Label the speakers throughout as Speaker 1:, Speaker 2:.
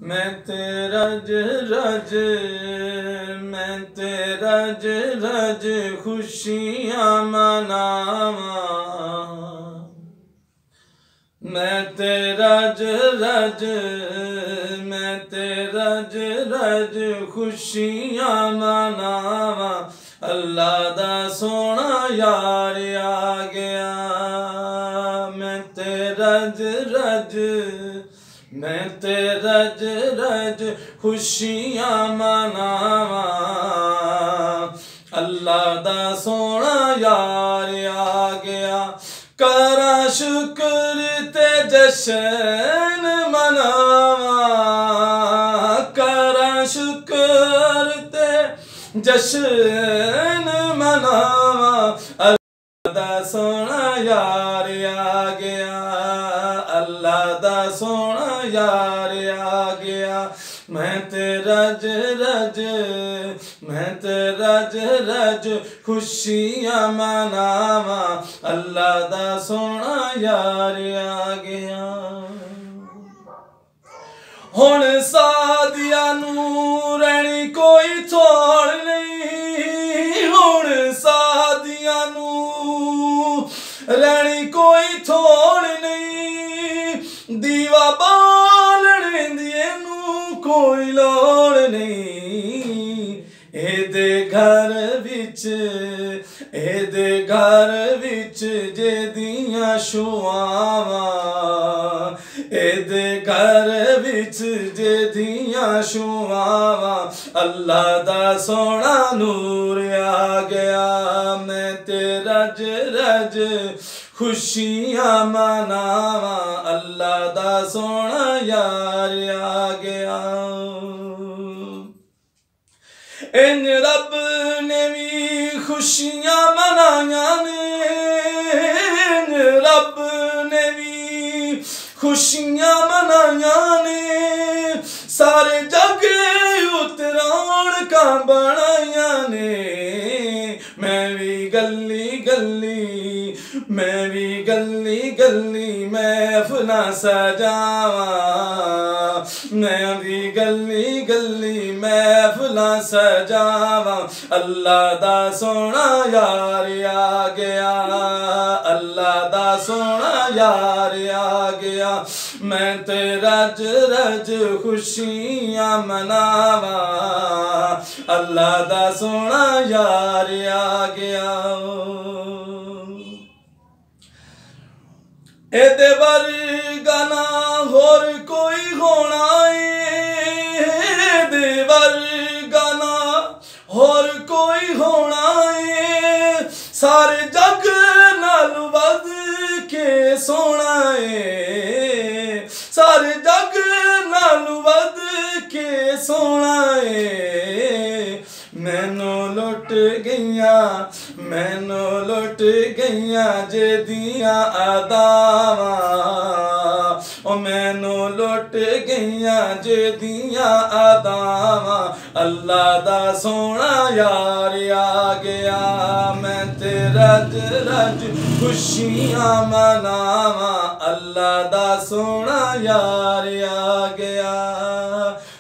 Speaker 1: मैं तेरा रज मैं तेरा रज खुशियाँ मनावा, मैं तेरा रज मैं तेरा रज खुशियाँ मनावा। अल्लाह दा सोना यार आ गया, मैं तेरा रज मैं तेरा रज खुशियाँ मनावा। अल्लाह दा सोना यार आ गया, करा शुक्र ते जशन मनावा, करा शुक्र ते जशन मनावा। अल्लाह दा सोना यार आ गया, अल्लाह दा सोना यार आ गया। मैं तेरा रज मैं तेरा रज खुशियाँ मनावा। अल्लाह दा सोना यार आ गया। हुण सादिया नू रहनी कोई थोड़ नहीं, हुण सादिया नू रहनी कोई थोड़ नहीं, दीवा बालने दी नू कोई लोड़ नहीं। एदे घर विच जे दियां शुआवां, एदे घर विच जे दियां शुआवां। अल्लाह दा सोना नूर आ गया, मैं तेरा रज खुशियाँ मनावा। अल्लाह दा सोना यार आ गया। इन रब ने भी खुशियाँ मनाया ने, इन रब ने भी खुशियाँ मनाया ने, सारे जग उतराण का बनाया ने। मैं भी गली गली महफिला सजावा, मैं भी गली महफिला सजावा। अल्लाह दा सोना यार आ गया, अल्लाह दा सोना यार आ गया। मैं तेरा रज खुशियाँ मनावा। अल्लाह दा सोना यार आ गया। एदे वर्गा ना होर कोई होना है, एदे वर्गा ना होर कोई होना है, सारे जग नाल वध के सोना है, सारे जग नाल वध के सोना है। मैनू लुट गईयां जे दियां अदावां, ओ मैनू लुट गईयां जे दियां अदावां। अल्लाह दा सोना यार आ गया, मैं तेरा रज खुशियाँ मनावा। अल्लाह दा सोना यार आ गया,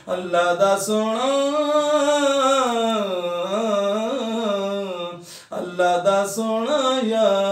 Speaker 1: अल्लाह दा सोना अल्लाह दा सोना यार।